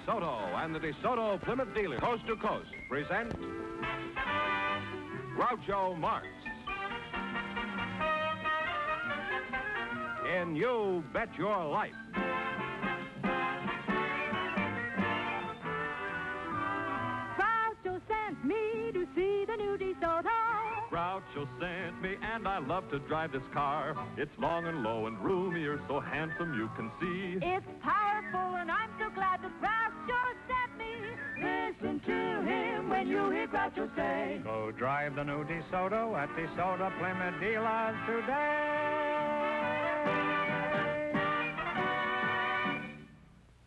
DeSoto and the DeSoto Plymouth dealer, coast to coast, present Groucho Marx in You Bet Your Life. Groucho sent me to see the new DeSoto. Groucho sent me, and I love to drive this car. It's long and low and roomy, you're so handsome you can see. It's powerful, and I'm so glad that Groucho sent me. Listen to him when you hear Groucho say, Go drive the new DeSoto at DeSoto Plymouth dealers today.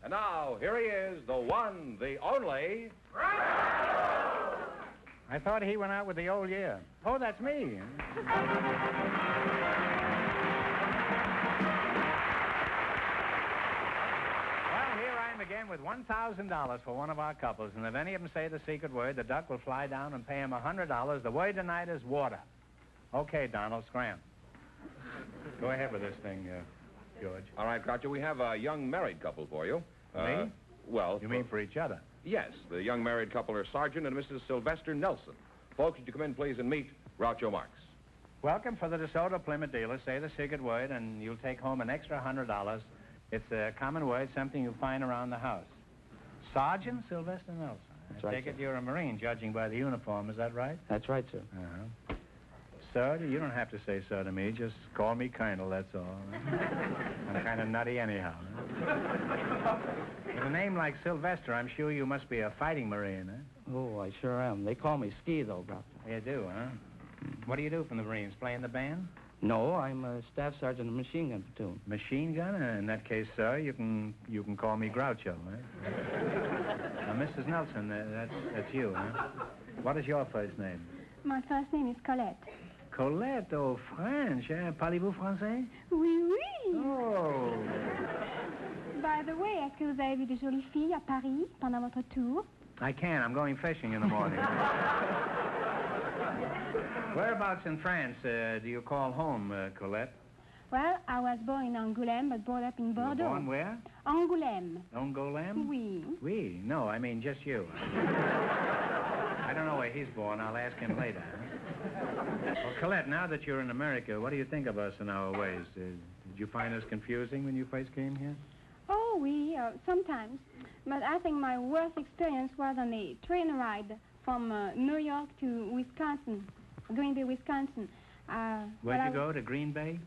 And now, here he is, the one, the only... I thought he went out with the old year. Oh, that's me. Well, here I am again with $1,000 for one of our couples, and if any of them say the secret word, the duck will fly down and pay him $100. The word tonight is water. Okay, Donald, scram. Go ahead with this thing, George. All right, Groucho, we have a young married couple for you. Me? Well... You mean for each other? Yes, the young married couple are Sergeant and Mrs. Sylvester Nelson. Folks, would you come in, please, and meet Groucho Marx. Welcome for the DeSoto Plymouth dealer. Say the secret word, and you'll take home an extra $100. It's a common word, something you find around the house. Sergeant Sylvester Nelson. That's I right, take it sir. you're a Marine, judging by the uniform. Is that right? That's right, sir. Uh-huh. Sir, you don't have to say sir to me. Just call me Colonel, that's all. I'm kind of nutty anyhow. With a name like Sylvester, I'm sure you must be a fighting Marine, huh? Oh, I sure am. They call me Ski, though, Doctor. You do, huh? What do you do from the Marines? Play in the band? No, I'm a staff sergeant of machine gun platoon. Machine gun? In that case, sir, you can call me Groucho, huh? Now, Mrs. Nelson, that's you, huh? What is your first name? My first name is Colette. Colette, oh, French, eh? Parlez-vous français? Oui, oui. Oh. By the way, est-ce que vous avez vu de jolies filles à Paris pendant votre tour? I can. I'm going fishing in the morning. Whereabouts in France do you call home, Colette? Well, I was born in Angoulême, but brought up in You were Bordeaux. born where? Angoulême. Angoulême? Oui. Oui. No, I mean just you. I don't know where he's born. I'll ask him later. Well, Colette, now that you're in America, what do you think of us and our ways? Did you find us confusing when you first came here? Oh, oui, sometimes. But I think my worst experience was on a train ride from New York to Wisconsin, Green Bay, Wisconsin. Where'd you go, to Green Bay?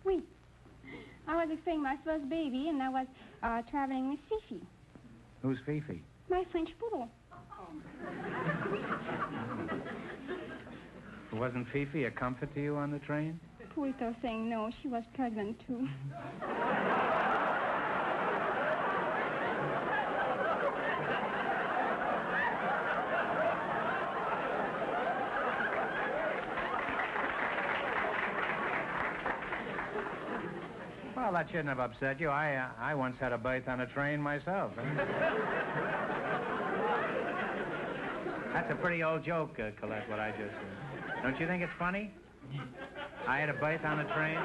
Oui. I was expecting my first baby, and I was traveling with Fifi, Who's Fifi? my French poodle. Wasn't Fifi a comfort to you on the train? Poor little thing, no, she was pregnant too. Well, that shouldn't have upset you. I once had a berth on a train myself. That's a pretty old joke, Colette, what I just said. Don't you think it's funny? I had a berth on a train.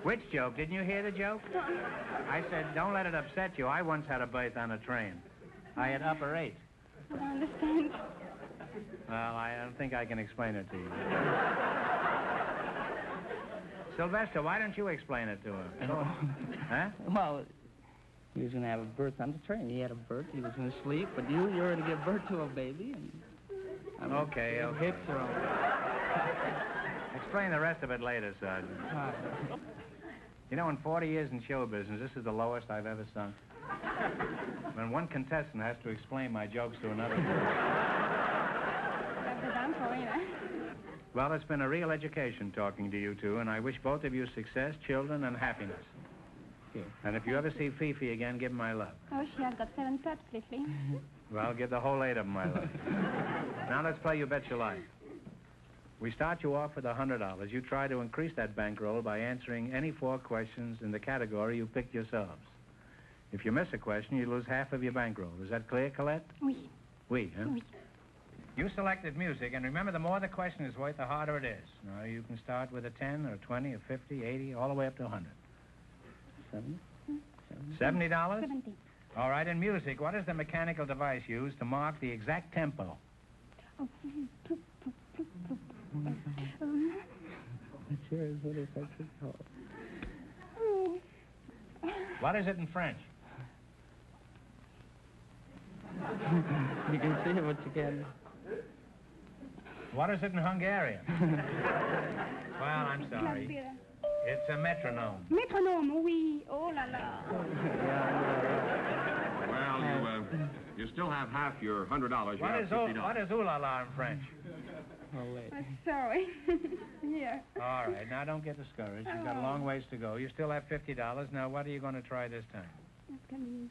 Which joke? Didn't you hear the joke? I said, don't let it upset you. I once had a berth on a train. I had upper 8. I don't understand. Well, I don't think I can explain it to you. Sylvester, why don't you explain it to her? Huh? Well, he was going to have a birth on the train. He had a birth. He was going to sleep, but you were going to give birth to a baby. And Okay. Hips are all... Explain the rest of it later, Sergeant. You know, in 40 years in show business, this is the lowest I've ever sunk. When one contestant has to explain my jokes to another. Well, it's been a real education talking to you two, and I wish both of you success, children, and happiness. Yeah. And if you ever see Fifi again, give him my love. Oh, she has got 7 pups lately. Well, give the whole 8 of them my love. Now let's play You Bet Your Life. We start you off with $100. You try to increase that bankroll by answering any 4 questions in the category you picked yourselves. If you miss a question, you lose half of your bankroll. Is that clear, Colette? Oui. Oui, huh? Oui. You selected music, and remember, the more the question is worth, the harder it is. Now, you can start with a 10 or 20 or 50, 80, all the way up to 100. 70, $70? 70. All right, in music, what is the mechanical device used to mark the exact tempo? Oh, Sure is what it's actually called. What is it in French? You can see it, but you can't. What is it in Hungarian? Well, I'm sorry. It's a metronome. Metronome, oui. Oh, la la. Well, you still have half your $100. You have $50. What is ooh la la in French? Oh, wait. I'm sorry. Here. All right, now don't get discouraged. You've got a long ways to go. You still have $50. Now, what are you going to try this time? That's gonna be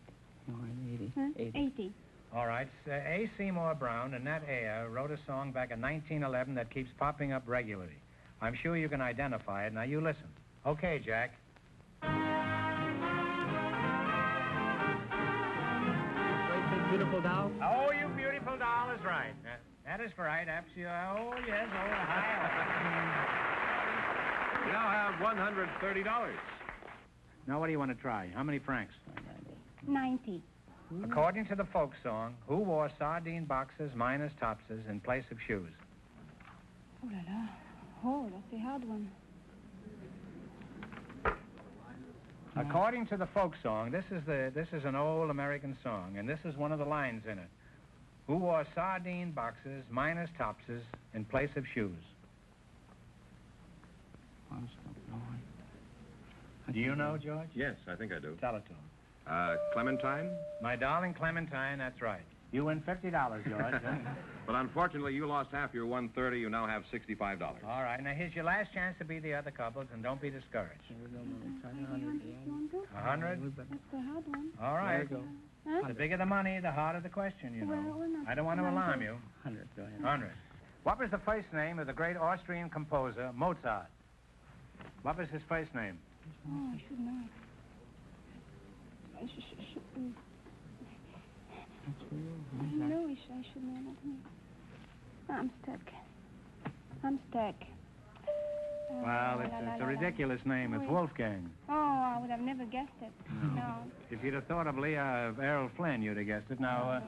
No, I'm 80. huh? 80. All right, A. Seymour Brown and Nat Ayer wrote a song back in 1911 that keeps popping up regularly. I'm sure you can identify it. Now, you listen. Okay, Jack. Beautiful doll? Oh, you beautiful doll is right. That is right. Absolutely. Oh, yes. Oh, hi. You now have $130. Now, what do you want to try? How many francs? 90. According to the folk song, who wore sardine boxes minus topses in place of shoes? Oh, la la. Oh, that's a hard one. According to the folk song, this is an old American song, and this is one of the lines in it. Who wore sardine boxes minus topses in place of shoes? Do you know, George? Yes, I think I do. Tell it to him. Clementine? My darling Clementine, that's right. You win $50, George. But unfortunately, you lost half your $130. You now have $65. All right, now here's your last chance to beat the other couples, and don't be discouraged. Here we go, Mom. Try You 100. want this one, too? 100? That's the hard one. All right. There we go. Huh? The bigger the money, the harder the question, you know. Well, we're not- I don't want to alarm you. 100. Go ahead. 100. What was the first name of the great Austrian composer, Mozart? What was his first name? Oh, I should know it. I know I should know that. I'm stuck. Well, it's a ridiculous name. It's Wolfgang. Oh, I would have never guessed it. No. If you'd have thought of Errol Flynn, you'd have guessed it. Now,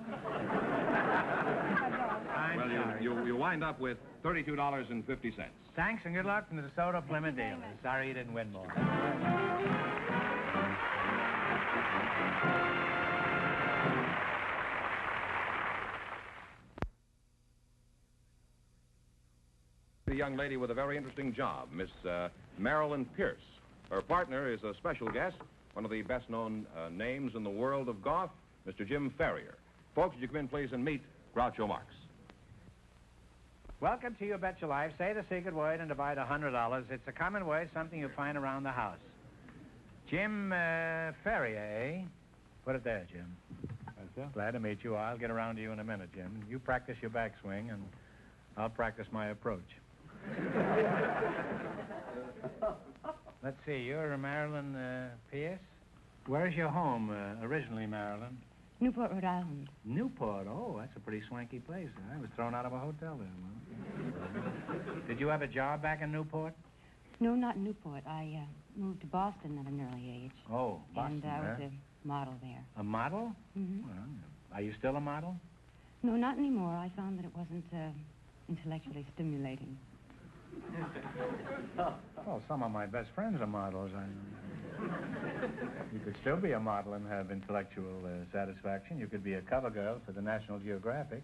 I'm Well, sorry. you wind up with $32.50. Thanks and good luck from the DeSoto Plymouth dealers. Sorry you didn't win more. A young lady with a very interesting job, Miss Marilyn Pierce. Her partner is a special guest, one of the best-known names in the world of golf, Mr. Jim Ferrier. Folks, would you come in, please, and meet Groucho Marx. Welcome to You Bet Your Life. Say the secret word and divide $100. It's a common word, something you find around the house. Jim Ferrier, eh? Put it there, Jim. Glad to meet you. I'll get around to you in a minute, Jim. You practice your backswing, and I'll practice my approach. Let's see, you're Marilyn Pierce? Where's your home originally, Marilyn? Newport, Rhode Island. Newport. Oh, that's a pretty swanky place. I was thrown out of a hotel there once. Did you have a job back in Newport? No, not Newport. I moved to Boston at an early age. Oh, Boston, And I was a model there. A model? Mm-hmm. Well, are you still a model? No, not anymore. I found that it wasn't intellectually stimulating. Well, some of my best friends are models. You could still be a model and have intellectual satisfaction. You could be a cover girl for the National Geographic.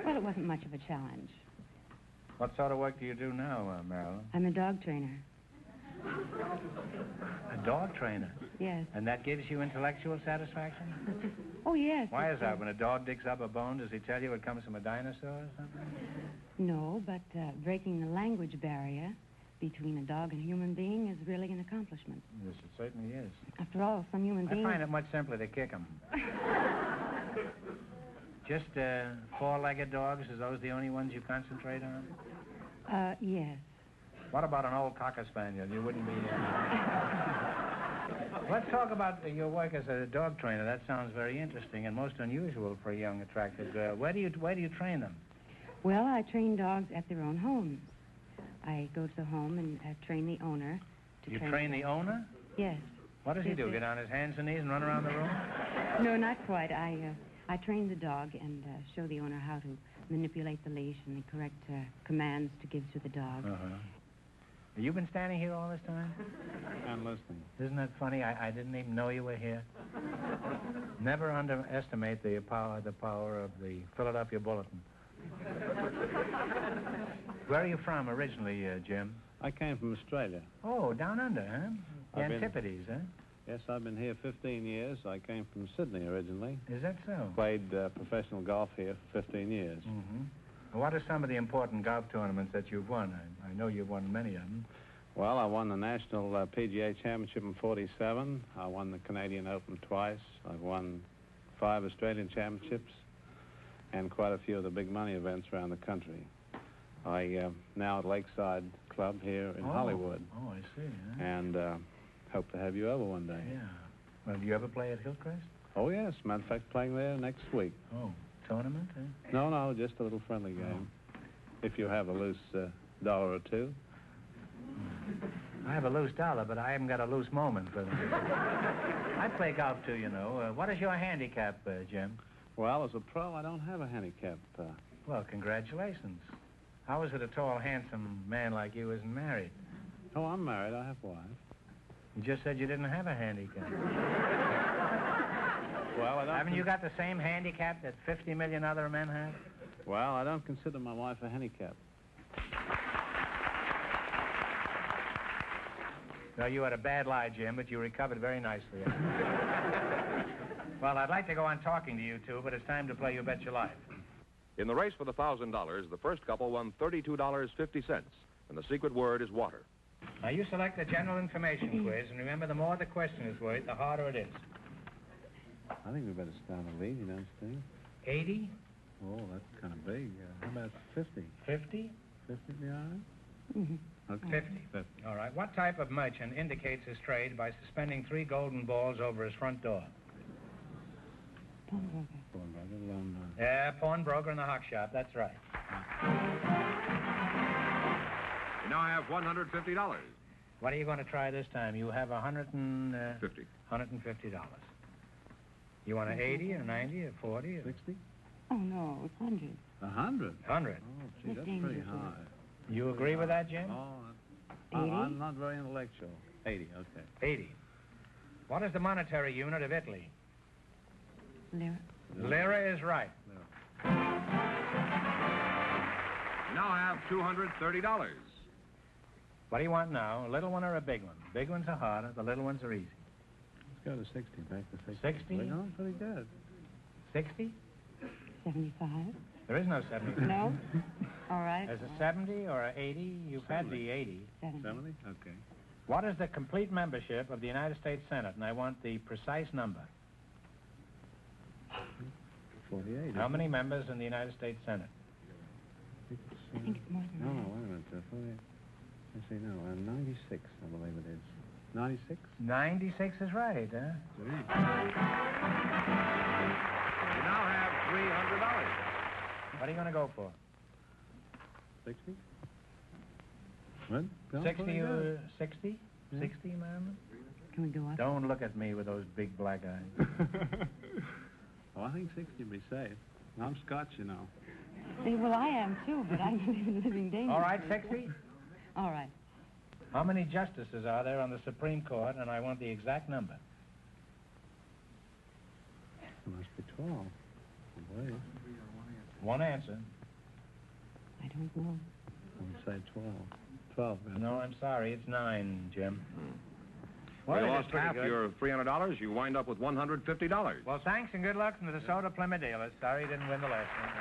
Well, it wasn't much of a challenge. What sort of work do you do now, Marilyn? I'm a dog trainer. A dog trainer? Yes. And that gives you intellectual satisfaction? Oh, yes. Why is that? When a dog digs up a bone, does he tell you it comes from a dinosaur or something? No, but breaking the language barrier between a dog and a human being is really an accomplishment. Yes, it certainly is. After all, some human I beings... find it much simpler to kick them. Just four-legged dogs, are those the only ones you concentrate on? Yes. What about an old cocker spaniel? You wouldn't be... Let's talk about your work as a dog trainer. That sounds very interesting and most unusual for a young, attractive girl. Where do you train them? Well, I train dogs at their own homes. I go to the home and train the owner to You train. train the owner? Yes. What does he Yes, do, sir. get on his hands and knees and run around the room? No, not quite. I train the dog and show the owner how to manipulate the leash and the correct commands to give to the dog. Uh-huh. You been standing here all this time? I'm listening. Isn't that funny? I didn't even know you were here. Never underestimate the power of the Philadelphia Bulletin. Where are you from originally, Jim? I came from Australia. Oh, down under, huh? The I've been- Antipodes, huh? Yes, I've been here 15 years. I came from Sydney originally. Is that so? Played professional golf here for 15 years. Mm-hmm. What are some of the important golf tournaments that you've won? I know you've won many of them. Well, I won the National PGA Championship in 47. I won the Canadian Open twice. I've won 5 Australian Championships and quite a few of the big money events around the country. I now at Lakeside Club here in Hollywood. Oh, I see. Huh? And hope to have you over one day. Yeah. Well, do you ever play at Hillcrest? Oh, yes. Matter of fact, playing there next week. Oh, tournament, eh? No, just a little friendly game. If you have a loose dollar or two. I have a loose dollar, but I haven't got a loose moment for them. I play golf, too, you know. What is your handicap, Jim? Well, as a pro, I don't have a handicap. Well, congratulations. How is it a tall, handsome man like you isn't married? Oh, I'm married. I have a wife. You just said you didn't have a handicap. Well, I don't. Haven't you got the same handicap that 50 million other men have? Well, I don't consider my wife a handicap. Well, you had a bad lie, Jim, but you recovered very nicely. Well, I'd like to go on talking to you two, but it's time to play You Bet Your Life. In the race for the $1,000, the first couple won $32.50, and the secret word is water. Now, you select the general information quiz, and remember, the more the question is worth, the harder it is. I think we better start a lead, you know, Steve. 80? Oh, that's kind of big. How about 50? 50? 50 be all right? Mm-hmm. Okay. 50. All right. What type of merchant indicates his trade by suspending 3 golden balls over his front door? Pawnbroker. Yeah, pawnbroker in the hock shop. That's right. You now have $150. What are you going to try this time? You have $150. 50. $150. You want an 80 or 90 or 40 or 60? Oh, no, it's 100. 100? 100? Oh, gee, that's Fifteen pretty is high. You agree with that, Jim? Oh, 80? I'm not very intellectual. 80, okay. 80. What is the monetary unit of Italy? Lira. Lira is right. You now have $230. What do you want now? A little one or a big one? Big ones are harder. The little ones are easy. Let's go to 60. Back to 60. 60? We're going pretty good. 60? 75. There is no 70. No? All right. There's a 70 or a 80. You've had the 80. 70. 70? Okay. What is the complete membership of the United States Senate? And I want the precise number. 48. How many members in the United States Senate? I think it's more than No, that. wait a minute. 48. Let's see, no, 96, I believe it is. 96? 96 is right, huh? You now have $300. What are you going to go for? 60? What? 60 or 60? Yeah. 60, ma'am? Can we go up? Don't look at me with those big black eyes. Oh, I think 60 would be safe. I'm Scotch, you know. See, well, I am, too, but I believe in living danger. All right, 60? All right. How many justices are there on the Supreme Court? And I want the exact number. It must be 12. I believe. One answer. I don't know. I would say 12. 12, man. No, I'm sorry. It's 9, Jim. Well, you it is lost pretty half good. your $300. You wind up with $150. Well, thanks and good luck from the DeSoto Plymouth dealers. Sorry you didn't win the last one.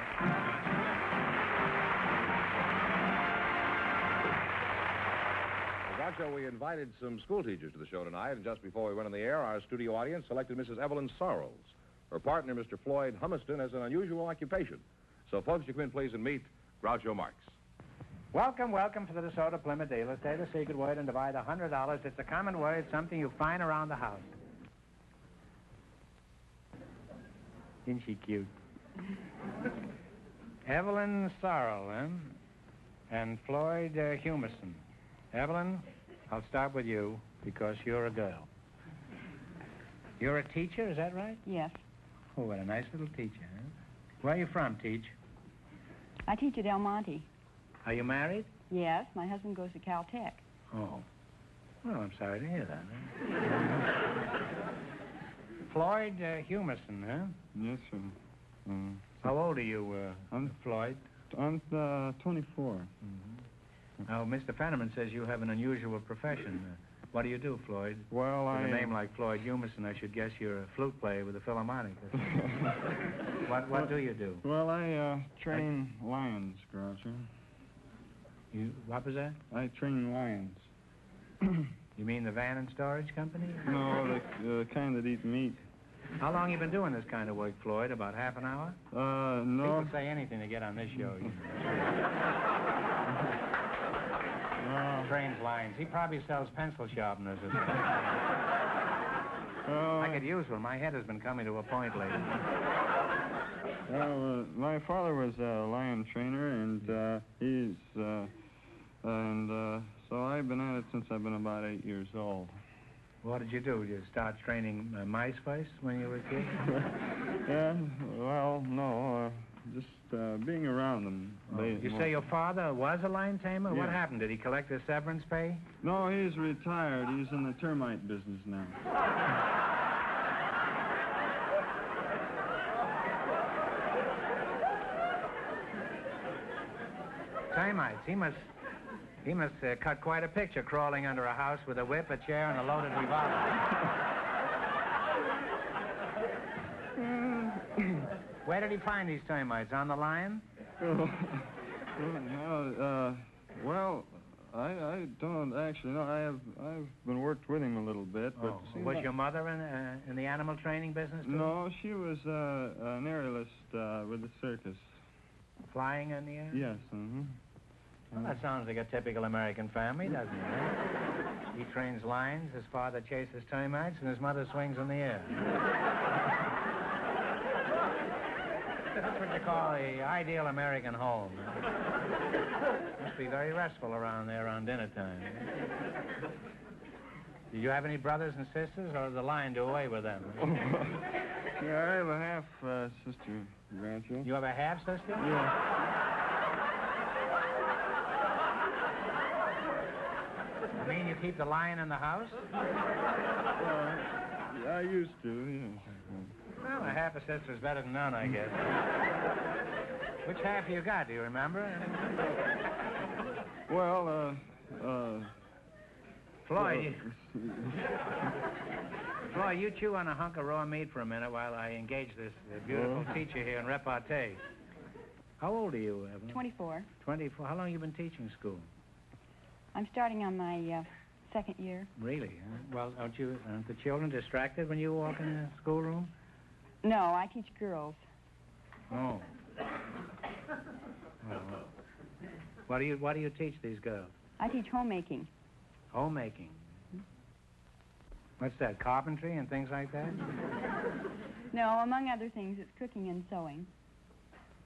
Groucho, we invited some school teachers to the show tonight, and just before we went on the air, our studio audience selected Mrs. Evelyn Sorrells. Her partner, Mr. Floyd Humiston, has an unusual occupation. So, folks, you come in, please, and meet Groucho Marx. Welcome, welcome to the DeSoto Plymouth dealers. Say the secret word and divide $100. It's a common word, something you find around the house. Isn't she cute? Evelyn Sorrell, and Floyd Humiston. Evelyn, I'll start with you because you're a girl. You're a teacher, is that right? Yes. Oh, what a nice little teacher, huh? Where are you from, Teach? I teach at El Monte. Are you married? Yes, my husband goes to Caltech. Oh. Well, I'm sorry to hear that. Huh? Floyd Humerson, huh? Yes, sir. How old are you, I'm Floyd? I'm 24. Mm-hmm. Now, Mr. Fenneman says you have an unusual profession. What do you do, Floyd? Well, With a name like Floyd Humerson, I should guess you're a flute player with a Philharmonic. What do you do? Well, I train lions, Groucho. What was that? I train lions. You mean the van and storage company? No, the kind that eat meat. How long you been doing this kind of work, Floyd? About half an hour? No. People say anything to get on this show. Trains lines. He probably sells pencil sharpeners or something. I could use one. My head has been coming to a point lately. Well, my father was a lion trainer, and so I've been at it since I've been about 8 years old. What did you do? Did you start training mice first when you were a kid? Yeah, well, no, just being around them. You say your father was a lion tamer? Yeah. What happened? Did he collect his severance pay? No, he's retired. He's in the termite business now. Termites. He must cut quite a picture crawling under a house with a whip, a chair, and a loaded revolver. Where did he find these termites? On the line? Well, I don't actually know. I've been worked with him a little bit, but was your mother in the animal training business too? No, she was an aerialist with the circus. Flying in the air? Yes. Mm-hmm. Well, that sounds like a typical American family, doesn't it? He trains lions, his father chases termites, and his mother swings in the air. That's what you call the ideal American home. Must be very restful around there around dinner time. Did you have any brothers and sisters, or did the lion do away with them? Yeah, I have a half sister, Groucho. You have a half sister? Yeah. You mean you keep the lion in the house? I used to, yeah. Well, a half a sister's better than none, I guess. Which half you got, do you remember? Well, Floyd, Floyd, you chew on a hunk of raw meat for a minute while I engage this beautiful teacher here in repartee. How old are you, Evelyn? 24. 24. How long have you been teaching school? I'm starting on my second year. Really? Huh? Well, aren't the children distracted when you walk in the schoolroom? No, I teach girls. Oh. What do you teach these girls? I teach homemaking. Homemaking. What's that, carpentry and things like that? No, among other things, it's cooking and sewing.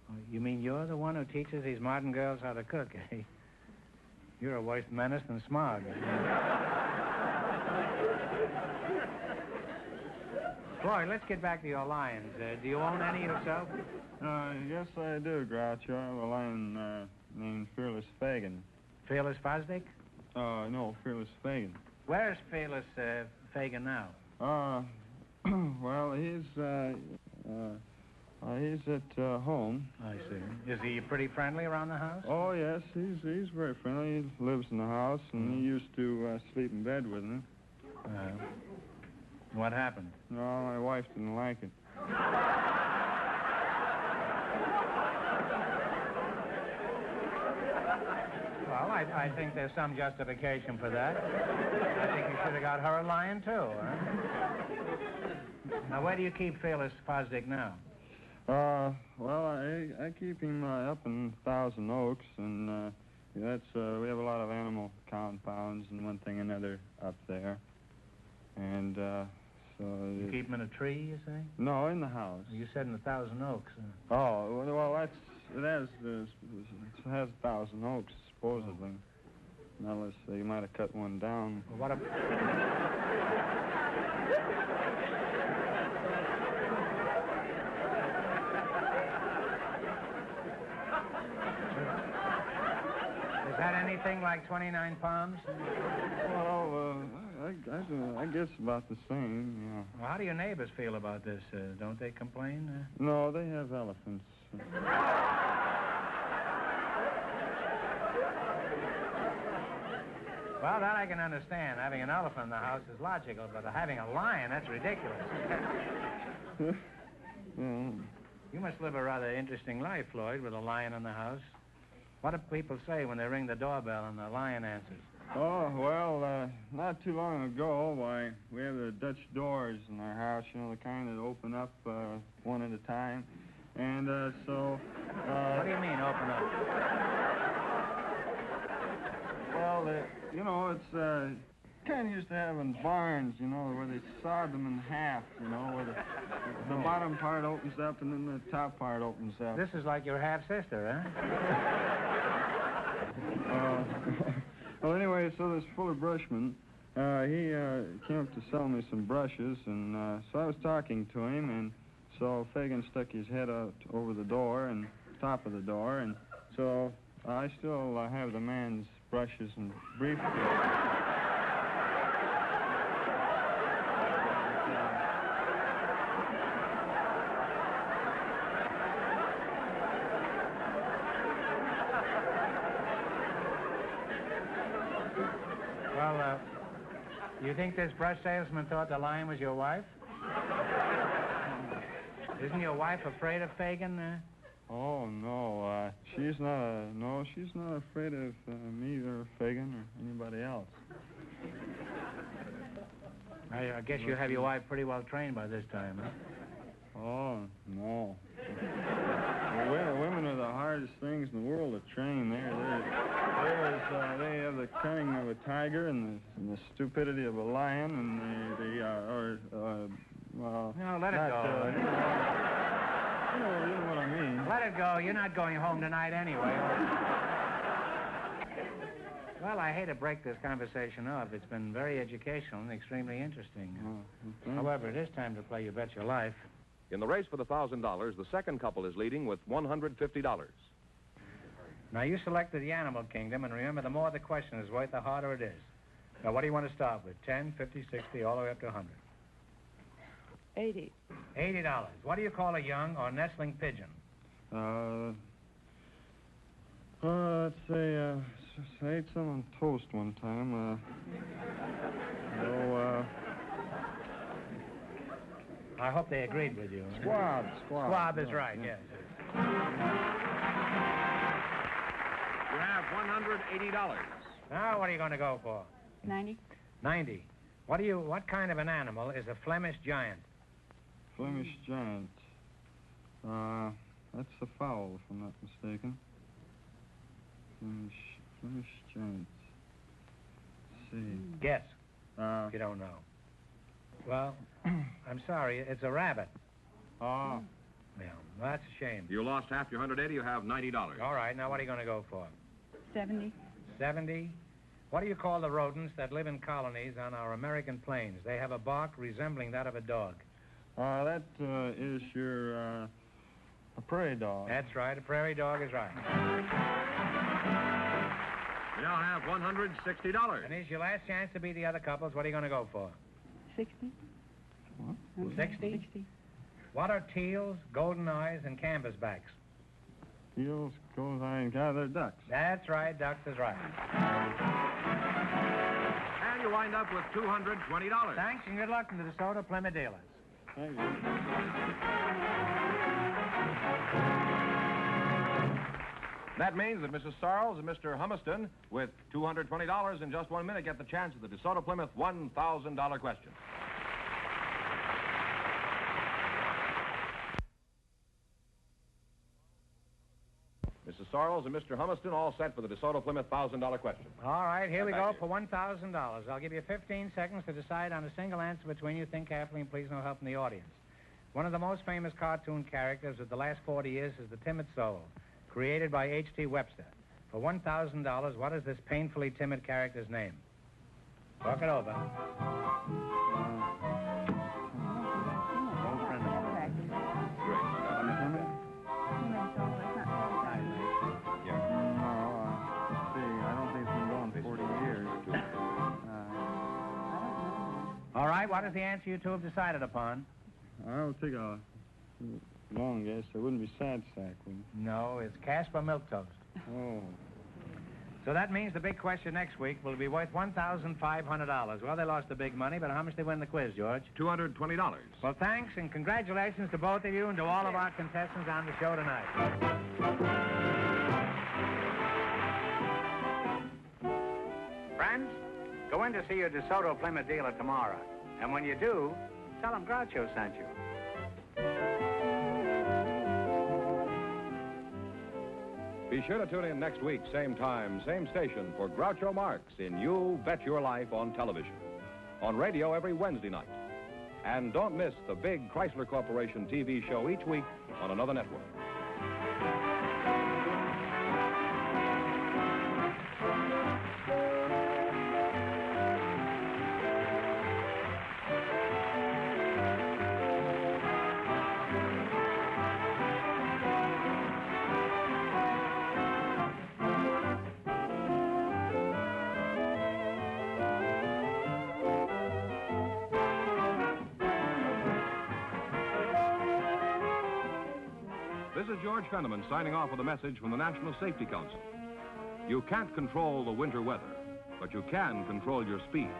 Oh, you mean you're the one who teaches these modern girls how to cook, eh? You're a worse menace than Smog. Floyd, let's get back to your lions. Do you own any yourself? Yes, I do, Groucho. I have a lion named Fearless Fagin. Fearless Fosdick? No, Fearless Fagin. Where's Fearless Fagin now? Well, he's at home. I see. Is he pretty friendly around the house? Oh, yes, he's very friendly. He lives in the house, and he used to sleep in bed with me. What happened? No, my wife didn't like it. Well, I think there's some justification for that. I think you should have got her a lion, too, huh? Now, where do you keep Fearless Fosdick now? Well, I keep him up in Thousand Oaks, and we have a lot of animal compounds and one thing and another up there. And so... You keep him in a tree, you say? No, in the house. You said in the Thousand Oaks. Oh, well, it has 1,000 Oaks, supposedly. unless they might have cut one down. Well, what a... Is that anything like 29 pounds? Well, I guess about the same, yeah. Well, how do your neighbors feel about this? Don't they complain? No, they have elephants. Well, that I can understand. Having an elephant in the house is logical, but having a lion, that's ridiculous. Yeah. You must live a rather interesting life, Floyd, with a lion in the house. What do people say when they ring the doorbell and the lion answers? Oh, well, not too long ago, why, we have the Dutch doors in our house, you know, the kind that open up one at a time. And so... What do you mean, open up? Well, you know, it's kind of used to have in barns, you know, where they sawed them in half, you know, where the bottom part opens up and then the top part opens up. This is like your half-sister, huh? Well, anyway, so this Fuller Brushman, he came up to sell me some brushes, and so I was talking to him, and so Fagan stuck his head out over the door and top of the door, and so I still have the man's brushes and briefcase. Well, you think this brush salesman thought the lion was your wife? Isn't your wife afraid of Fagan? Oh, no, she's not afraid of me or Fagan or anybody else. I guess you have your wife pretty well trained by this time, huh? Oh, no. Women are the hardest things in the world to train. They have the cunning of a tiger and the stupidity of a lion, and well... No, let it go. You know what I mean. Let it go. You're not going home tonight anyway. Well, I hate to break this conversation off. It's been very educational and extremely interesting. Okay. However, it is time to play You Bet Your Life. In the race for the $1,000, the second couple is leading with $150. Now, you selected the animal kingdom, and remember, the more the question is worth, the harder it is. Now, what do you want to start with? 10, 50, 60, all the way up to 100? 80. $80. What do you call a young or nestling pigeon? Let's say, I ate some on toast one time. I hope they agreed with you. Squab. Squab is right, yeah. yes. You have $180. Now, what are you going to go for? 90. 90. What kind of an animal is a Flemish giant? Flemish giant. That's a fowl, if I'm not mistaken. Flemish giant. Let's see. Guess. If you don't know. Well, I'm sorry, it's a rabbit. Oh. Yeah, well, that's a shame. You lost half your $180. You have $90. All right, now what are you going to go for? 70. 70. What do you call the rodents that live in colonies on our American plains? They have a bark resembling that of a dog. That is your, a prairie dog. That's right, a prairie dog is right. You now have $160. And here's your last chance to beat the other couples. What are you going to go for? 60. What? 60? 60. What are teals, golden eyes, and canvasbacks? Eels, gold eye, and they're ducks. That's right, ducks is right. And you wind up with $220. Thanks, and good luck to the DeSoto Plymouth dealers. Thank you. That means that Mrs. Sarles and Mr. Humiston, with $220 in just 1 minute, get the chance at the DeSoto Plymouth $1,000 question. Mrs. Sarles and Mr. Humiston all set for the DeSoto Plymouth $1,000 question. All right, here we go Thank for $1,000. I'll give you 15 seconds to decide on a single answer between you. Think carefully, and please no help from the audience. One of the most famous cartoon characters of the last 40 years is the timid soul, created by H.T. Webster. For $1,000, what is this painfully timid character's name? Talk it over. Old friend of mine. I don't think it's been going 40 years. All right, what is the answer you two have decided upon? I'll take a long guess. It wouldn't be Sad Sack, would it? No, it's Casper Milk Toast. Oh. So that means the big question next week will be worth $1,500. Well, they lost the big money, but how much did they win the quiz, George? $220. Well, thanks, and congratulations to both of you and to all of our contestants on the show tonight. Friends, go in to see your DeSoto Plymouth dealer tomorrow. And when you do, tell him Groucho sent you. Be sure to tune in next week, same time, same station, for Groucho Marx in You Bet Your Life on television. On radio every Wednesday night. And don't miss the big Chrysler Corporation TV show each week on another network. This is George Fenneman signing off with a message from the National Safety Council. You can't control the winter weather, but you can control your speed.